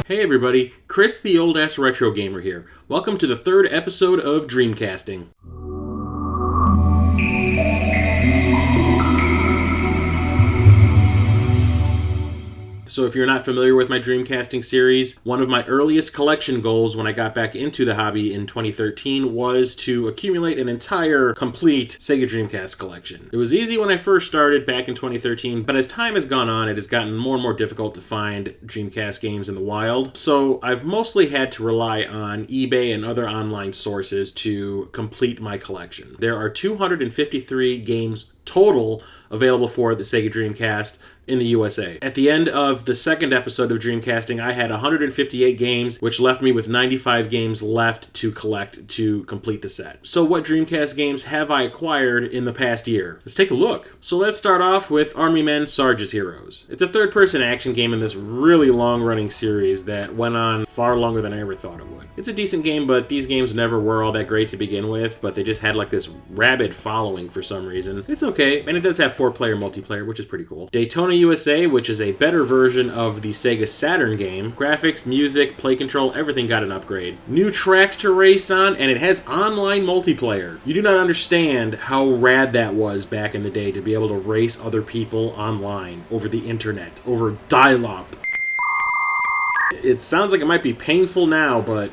Hey everybody, Chris the Old Ass Retro Gamer here. Welcome to the third episode of Dreamcasting. So if you're not familiar with my Dreamcasting series, one of my earliest collection goals when I got back into the hobby in 2013 was to accumulate an entire, complete Sega Dreamcast collection. It was easy when I first started back in 2013, but as time has gone on, it has gotten more and more difficult to find Dreamcast games in the wild. So I've mostly had to rely on eBay and other online sources to complete my collection. There are 253 games total available for the Sega Dreamcast in the USA. At the end of the second episode of Dreamcasting, I had 158 games, which left me with 95 games left to collect to complete the set. So what Dreamcast games have I acquired in the past year? Let's take a look. So let's start off with Army Men Sarge's Heroes. It's a third-person action game in this really long-running series that went on far longer than I ever thought it would. It's a decent game, but these games never were all that great to begin with, but they just had like this rabid following for some reason. It's okay, and it does have 4-player multiplayer, which is pretty cool. Daytona USA, which is a better version of the Sega Saturn game. Graphics, music, play control, everything got an upgrade. New tracks to race on, and it has online multiplayer. You do not understand how rad that was back in the day to be able to race other people online, over the internet, over dial-up. It sounds like it might be painful now, but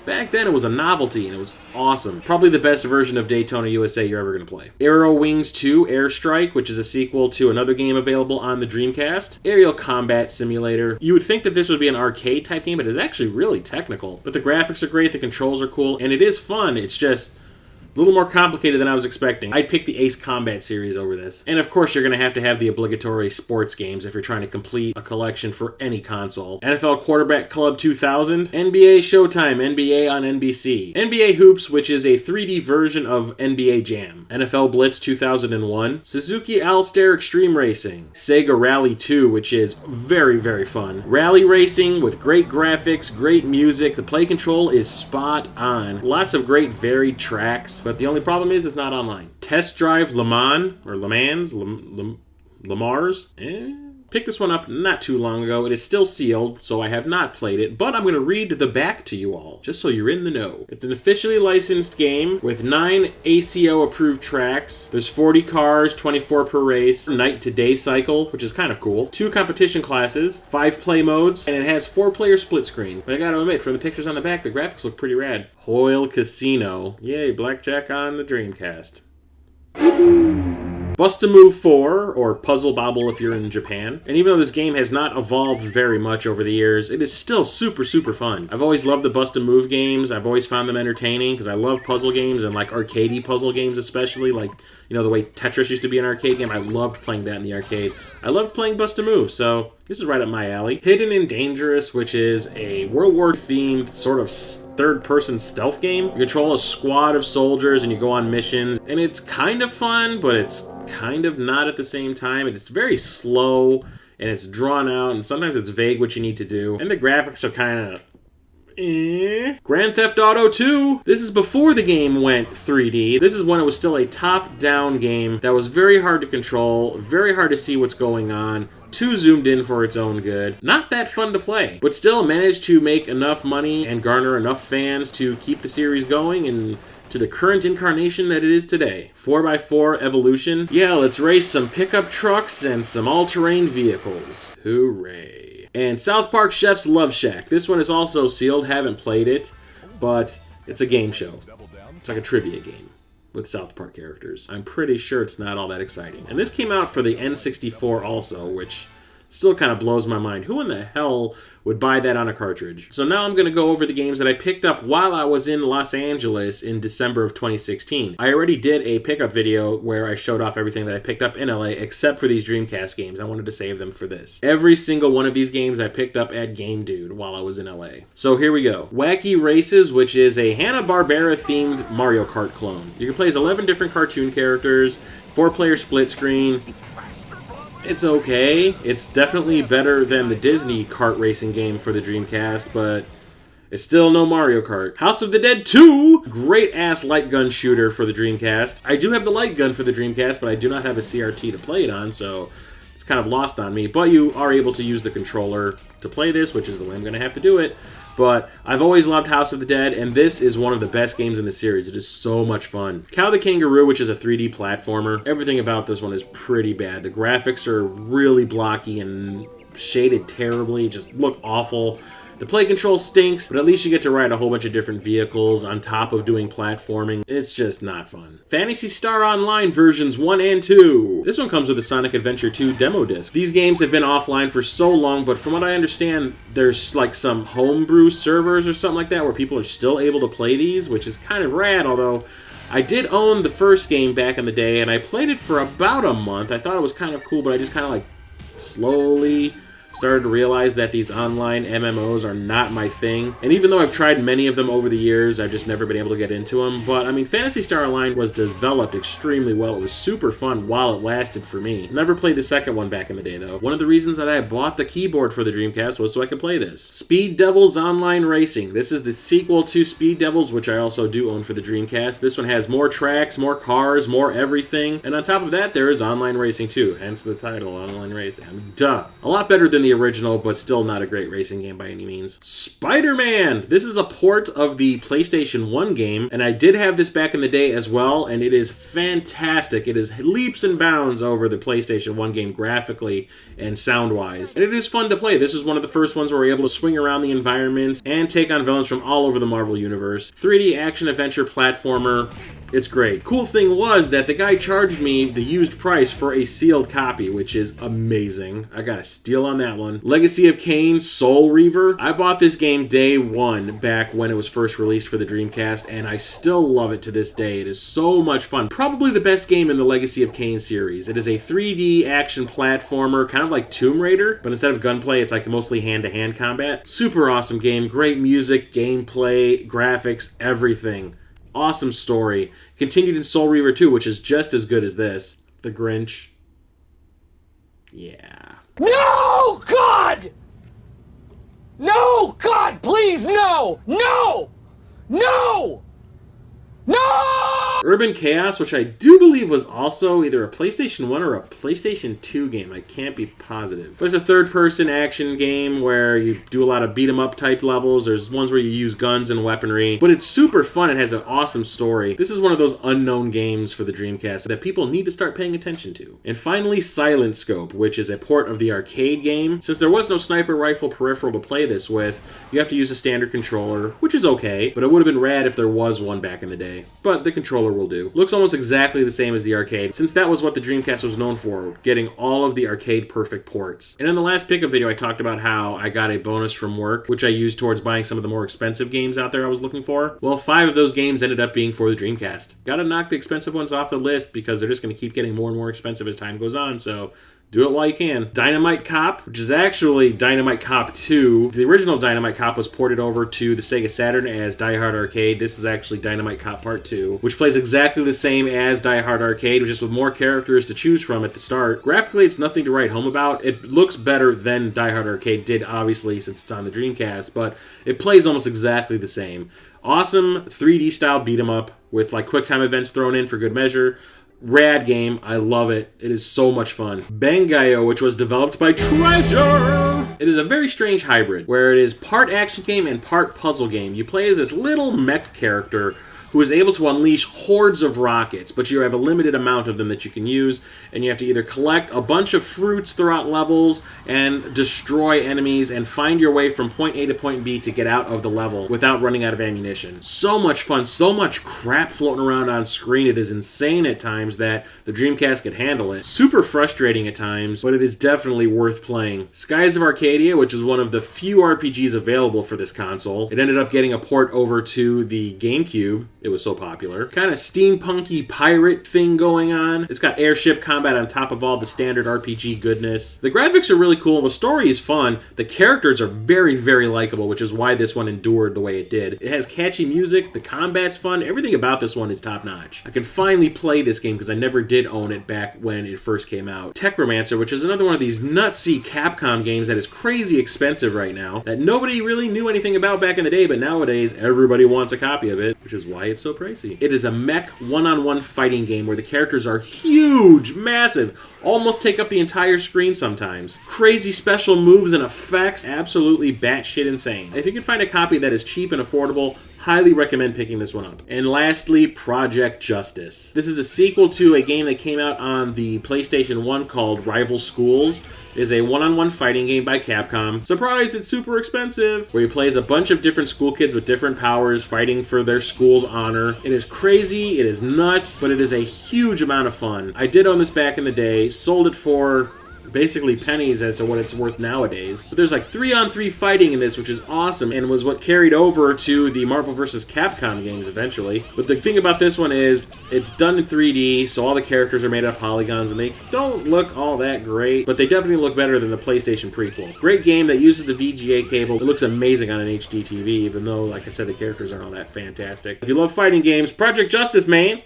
back then it was a novelty and it was awesome. Probably the best version of Daytona USA you're ever going to play. Aero Wings 2 Airstrike, which is a sequel to another game available on the Dreamcast. Aerial Combat Simulator. You would think that this would be an arcade type game, but it's actually really technical. But the graphics are great, the controls are cool, and it is fun. It's just a little more complicated than I was expecting. I'd pick the Ace Combat series over this. And of course, you're going to have the obligatory sports games if you're trying to complete a collection for any console. NFL Quarterback Club 2000, NBA Showtime, NBA on NBC, NBA Hoops, which is a 3D version of NBA Jam, NFL Blitz 2001, Suzuki All-Star Extreme Racing, Sega Rally 2, which is very, very fun. Rally racing with great graphics, great music. The play control is spot on. Lots of great varied tracks. But the only problem is it's not online. Test Drive Le Mans, or Le Mans, Le Mars. Picked this one up not too long ago. It is still sealed, so I have not played it, but I'm going to read the back to you all, just so you're in the know. It's an officially licensed game with 9 ACO-approved tracks. There's 40 cars, 24 per race, night to day cycle, which is kind of cool. 2 competition classes, 5 play modes, and it has 4-player split screen. But I gotta admit, from the pictures on the back, the graphics look pretty rad. Hoyle Casino. Yay, blackjack on the Dreamcast. Bust-A-Move 4, or Puzzle Bobble if you're in Japan. And even though this game has not evolved very much over the years, it is still super, super fun. I've always loved the Bust-A-Move games. I've always found them entertaining because I love puzzle games and like arcadey puzzle games especially. Like, you know, the way Tetris used to be an arcade game. I loved playing that in the arcade. I loved playing Bust-A-Move, so this is right up my alley. Hidden and Dangerous, which is a World War-themed sort of third-person stealth game. You control a squad of soldiers and you go on missions, and it's kind of fun, but it's kind of not at the same time. It's very slow, and it's drawn out, and sometimes it's vague what you need to do, and the graphics are kind of Grand Theft Auto 2. This is before the game went 3D. This is when it was still a top-down game that was very hard to control, very hard to see what's going on, too zoomed in for its own good. Not that fun to play, but still managed to make enough money and garner enough fans to keep the series going and to the current incarnation that it is today. 4x4 Evolution. Yeah, let's race some pickup trucks and some all-terrain vehicles. Hooray. And South Park Chef's Love Shack. This one is also sealed, haven't played it, but it's a game show. It's like a trivia game with South Park characters. I'm pretty sure it's not all that exciting. And this came out for the N64 also, which still kind of blows my mind. Who in the hell would buy that on a cartridge? So now I'm going to go over the games that I picked up while I was in Los Angeles in December of 2016. I already did a pickup video where I showed off everything that I picked up in LA except for these Dreamcast games. I wanted to save them for this. Every single one of these games I picked up at Game Dude while I was in LA. So here we go. Wacky Races, which is a Hanna-Barbera themed Mario Kart clone. You can play as 11 different cartoon characters, 4-player split screen. It's okay. It's definitely better than the Disney kart racing game for the Dreamcast, but it's still no Mario Kart. House of the Dead 2! Great-ass light gun shooter for the Dreamcast. I do have the light gun for the Dreamcast, but I do not have a CRT to play it on, so it's kind of lost on me, but you are able to use the controller to play this, which is the way I'm going to have to do it. But I've always loved House of the Dead, and this is one of the best games in the series. It is so much fun. Cow the Kangaroo, which is a 3D platformer. Everything about this one is pretty bad. The graphics are really blocky and shaded terribly, just look awful. The play control stinks, but at least you get to ride a whole bunch of different vehicles on top of doing platforming. It's just not fun. Phantasy Star Online versions 1 and 2. This one comes with a Sonic Adventure 2 demo disc. These games have been offline for so long, but from what I understand, there's like some homebrew servers or something like that where people are still able to play these, which is kind of rad, although I did own the first game back in the day, and I played it for about a month. I thought it was kind of cool, but I just kind of like slowly started to realize that these online MMOs are not my thing. And even though I've tried many of them over the years, I've just never been able to get into them. But I mean, Phantasy Star Online was developed extremely well. It was super fun while it lasted for me. Never played the second one back in the day though. One of the reasons that I bought the keyboard for the Dreamcast was so I could play this. Speed Devils Online Racing. This is the sequel to Speed Devils, which I also do own for the Dreamcast. This one has more tracks, more cars, more everything. And on top of that, there is online racing too. Hence the title, Online Racing. I mean, duh. A lot better than the original, but still not a great racing game by any means. Spider-Man! This is a port of the PlayStation 1 game, and I did have this back in the day as well, and it is fantastic. It is leaps and bounds over the PlayStation 1 game graphically and sound-wise. And it is fun to play. This is one of the first ones where we're able to swing around the environment and take on villains from all over the Marvel Universe. 3D action-adventure platformer. It's great. Cool thing was that the guy charged me the used price for a sealed copy, which is amazing. I got a steal on that one. Legacy of Kain Soul Reaver. I bought this game day one back when it was first released for the Dreamcast, and I still love it to this day. It is so much fun. Probably the best game in the Legacy of Kain series. It is a 3D action platformer, kind of like Tomb Raider, but instead of gunplay, it's like mostly hand-to-hand combat. Super awesome game. Great music, gameplay, graphics, everything. Awesome story. Continued in Soul Reaver 2, which is just as good as this. The Grinch. Yeah. No, God! No, God, please, no! No! No! No! Urban Chaos, which I do believe was also either a PlayStation 1 or a PlayStation 2 game. I can't be positive. There's a third-person action game where you do a lot of beat-em-up type levels. There's ones where you use guns and weaponry. But it's super fun. It has an awesome story. This is one of those unknown games for the Dreamcast that people need to start paying attention to. And finally, Silent Scope, which is a port of the arcade game. Since there was no sniper rifle peripheral to play this with, you have to use a standard controller, which is okay, but it would have been rad if there was one back in the day. But the controller will do. Looks almost exactly the same as the arcade, since that was what the Dreamcast was known for, getting all of the arcade perfect ports. And in the last pickup video, I talked about how I got a bonus from work, which I used towards buying some of the more expensive games out there I was looking for. Well, 5 of those games ended up being for the Dreamcast. Gotta knock the expensive ones off the list because they're just gonna keep getting more and more expensive as time goes on, so do it while you can. Dynamite Cop, which is actually Dynamite Cop 2. The original Dynamite Cop was ported over to the Sega Saturn as Die Hard Arcade. This is actually Dynamite Cop Part 2, which plays exactly the same as Die Hard Arcade, just with more characters to choose from at the start. Graphically, it's nothing to write home about. It looks better than Die Hard Arcade did, obviously, since it's on the Dreamcast, but it plays almost exactly the same. Awesome 3D style beat 'em up with like quick time events thrown in for good measure. Rad game. I love it. It is so much fun. Bangai-O, which was developed by Treasure. It is a very strange hybrid where it is part action game and part puzzle game. You play as this little mech character who is able to unleash hordes of rockets, but you have a limited amount of them that you can use, and you have to either collect a bunch of fruits throughout levels and destroy enemies and find your way from point A to point B to get out of the level without running out of ammunition. So much fun, so much crap floating around on screen. It is insane at times that the Dreamcast could handle it. Super frustrating at times, but it is definitely worth playing. Skies of Arcadia, which is one of the few RPGs available for this console. It ended up getting a port over to the GameCube. It was so popular. Kind of steampunky pirate thing going on. It's got airship combat on top of all the standard RPG goodness. The graphics are really cool. The story is fun. The characters are very, very likable, which is why this one endured the way it did. It has catchy music. The combat's fun. Everything about this one is top notch. I can finally play this game because I never did own it back when it first came out. Techromancer, which is another one of these nutsy Capcom games that is crazy expensive right now that nobody really knew anything about back in the day, but nowadays everybody wants a copy of it, which is why it's so pricey. It is a mech one-on-one fighting game where the characters are huge, massive, almost take up the entire screen sometimes. Crazy special moves and effects, absolutely batshit insane. If you can find a copy that is cheap and affordable, highly recommend picking this one up. And lastly, Project Justice. This is a sequel to a game that came out on the PlayStation 1 called Rival Schools. It is a one-on-one fighting game by Capcom. Surprise, it's super expensive! Where you play as a bunch of different school kids with different powers fighting for their school's honor. It is crazy, it is nuts, but it is a huge amount of fun. I did own this back in the day, sold it for basically pennies as to what it's worth nowadays. But there's like 3-on-3 fighting in this, which is awesome, and was what carried over to the Marvel vs. Capcom games eventually. But the thing about this one is, it's done in 3D, so all the characters are made out of polygons, and they don't look all that great, but they definitely look better than the PlayStation prequel. Great game that uses the VGA cable. It looks amazing on an HD TV, even though, like I said, the characters aren't all that fantastic. If you love fighting games, Project Justice, man!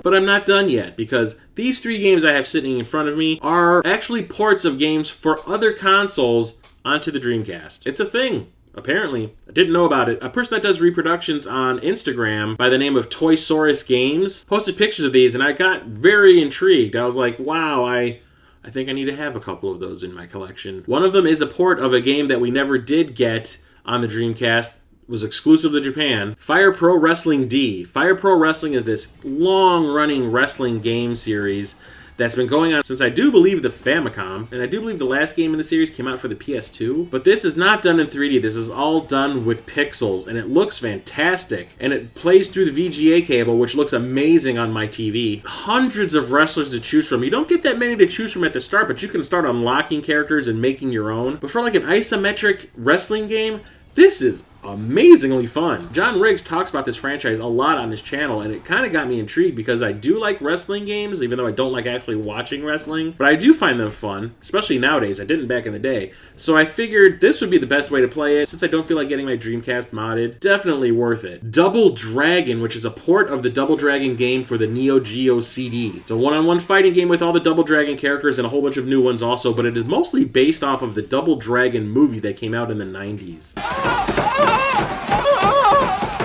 But I'm not done yet, because these 3 games I have sitting in front of me are actually ports of games for other consoles onto the Dreamcast. It's a thing, apparently. I didn't know about it. A person that does reproductions on Instagram by the name of Toysaurus Games posted pictures of these, and I got very intrigued. I was like, wow, I think I need to have a couple of those in my collection. One of them is a port of a game that we never did get on the Dreamcast. Was exclusive to Japan. Fire Pro Wrestling D. Fire Pro Wrestling is this long-running wrestling game series that's been going on since I do believe the Famicom, and I do believe the last game in the series came out for the PS2, but this is not done in 3D. This is all done with pixels, and it looks fantastic, and it plays through the VGA cable, which looks amazing on my TV. Hundreds of wrestlers to choose from. You don't get that many to choose from at the start, but you can start unlocking characters and making your own. But for like an isometric wrestling game, this is amazingly fun. John Riggs talks about this franchise a lot on his channel, and it kind of got me intrigued because I do like wrestling games, even though I don't like actually watching wrestling, but I do find them fun, especially nowadays. I didn't back in the day. So I figured this would be the best way to play it, since I don't feel like getting my Dreamcast modded. Definitely worth it. Double Dragon, which is a port of the Double Dragon game for the Neo Geo CD. It's a one-on-one fighting game with all the Double Dragon characters and a whole bunch of new ones also, but it is mostly based off of the Double Dragon movie that came out in the 90s.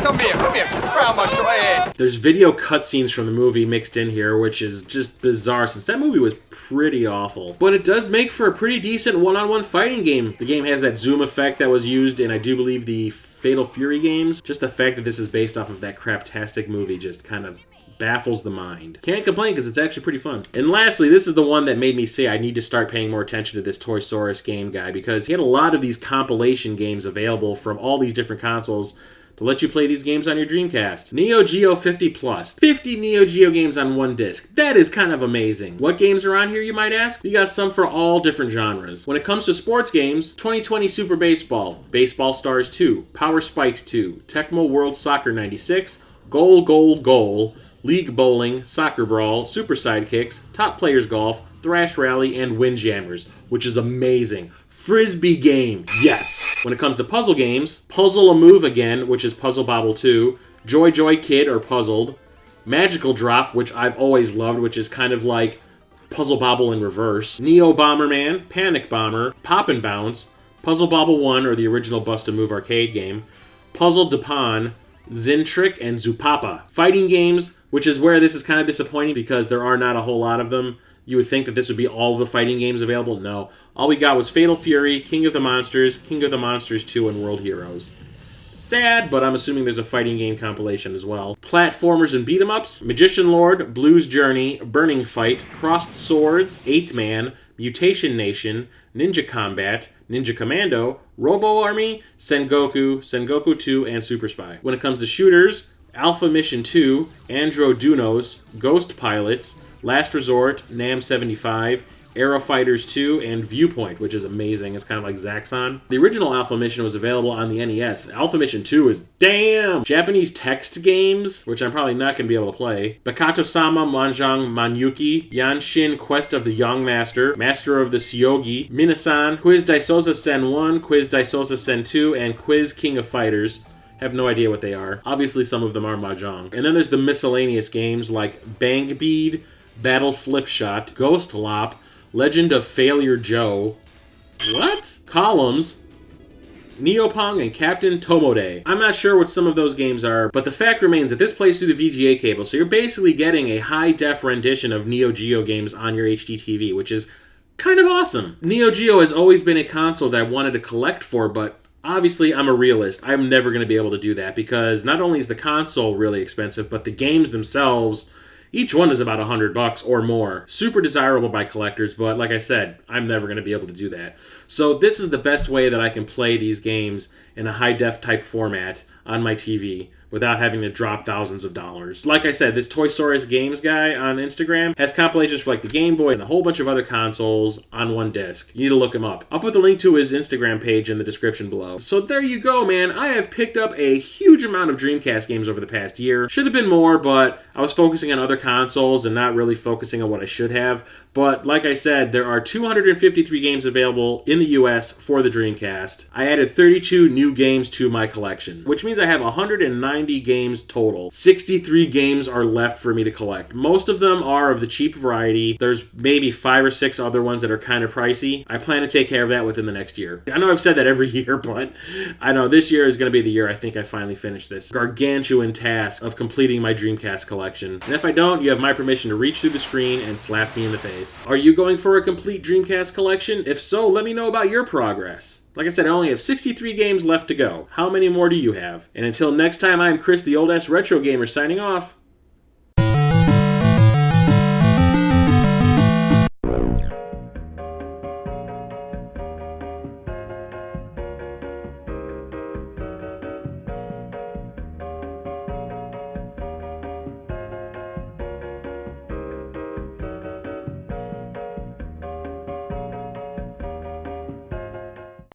Come here, grab my head. There's video cutscenes from the movie mixed in here, which is just bizarre since that movie was pretty awful. But it does make for a pretty decent one-on-one fighting game. The game has that zoom effect that was used in, I do believe, the Fatal Fury games. Just the fact that this is based off of that craptastic movie just kind of baffles the mind. Can't complain because it's actually pretty fun. And lastly, this is the one that made me say I need to start paying more attention to this Toysaurus game guy, because he had a lot of these compilation games available from all these different consoles to let you play these games on your Dreamcast. Neo Geo 50 Plus. 50 Neo Geo games on one disc. That is kind of amazing. What games are on here, you might ask? You got some for all different genres. When it comes to sports games, 2020 Super Baseball, Baseball Stars 2, Power Spikes 2, Tecmo World Soccer 96, Goal, Goal, Goal, League Bowling, Soccer Brawl, Super Sidekicks, Top Players Golf, Thrash Rally, and Windjammers, which is amazing. Frisbee game, yes! When it comes to puzzle games, Puzzle a Move Again, which is Puzzle Bobble 2, Joy Joy Kid, or Puzzled, Magical Drop, which I've always loved, which is kind of like Puzzle Bobble in reverse, Neo Bomberman, Panic Bomber, Pop and Bounce, Puzzle Bobble 1, or the original Bust-A-Move arcade game, Puzzle Dupon, Zintrick, and Zupapa. Fighting games, which is where this is kind of disappointing because there are not a whole lot of them. You would think that this would be all of the fighting games available. No. All we got was Fatal Fury, King of the Monsters 2, and World Heroes. Sad, but I'm assuming there's a fighting game compilation as well. Platformers and beat-em-ups, Magician Lord, Blues Journey, Burning Fight, Crossed Swords, 8-Man, Mutation Nation, Ninja Combat, Ninja Commando, Robo Army, Sengoku, Sengoku 2, and Super Spy. When it comes to shooters, Alpha Mission 2, Andro Dunos, Ghost Pilots, Last Resort, Nam 75, Aero Fighters 2, and Viewpoint, which is amazing. It's kind of like Zaxxon. The original Alpha Mission was available on the NES. Alpha Mission 2 is damn! Japanese text games, which I'm probably not going to be able to play. Bakato-sama Manjang Manyuki, Yanshin Quest of the Young Master, Master of the Syogi, Minasan, Quiz Daisosa Sen 1, Quiz Daisosa Sen 2, and Quiz King of Fighters. Have no idea what they are. Obviously, some of them are Mahjong. And then there's the miscellaneous games like Bang Bead, Battle Flip Shot, Ghost Lop, Legend of Failure Joe, What? Columns, Neopong, and Captain Tomode. I'm not sure what some of those games are, but the fact remains that this plays through the VGA cable, so you're basically getting a high-def rendition of Neo Geo games on your HD TV, which is kind of awesome. Neo Geo has always been a console that I wanted to collect for, but obviously I'm a realist. I'm never going to be able to do that because not only is the console really expensive, but the games themselves, each one is about $100 or more. Super desirable by collectors, but like I said, I'm never going to be able to do that. So this is the best way that I can play these games in a high-def type format on my TV without having to drop thousands of dollars. Like I said, this Toysaurus Games guy on Instagram has compilations for like the Game Boy and a whole bunch of other consoles on one disc. You need to look him up. I'll put the link to his Instagram page in the description below. So there you go, man. I have picked up a huge amount of Dreamcast games over the past year. Should have been more, but I was focusing on other consoles and not really focusing on what I should have. But like I said, there are 253 games available in the US for the Dreamcast. I added 32 new games to my collection, which means I have 190 games total. 63 games are left for me to collect. Most of them are of the cheap variety. There's maybe 5 or 6 other ones that are kind of pricey. I plan to take care of that within the next year. I know I've said that every year, but I know this year is going to be the year I think I finally finish this gargantuan task of completing my Dreamcast collection. And if I don't, you have my permission to reach through the screen and slap me in the face. Are you going for a complete Dreamcast collection? If so, let me know about your progress. Like I said, I only have 63 games left to go. How many more do you have? And until next time, I'm Chris, the old-ass retro gamer, signing off.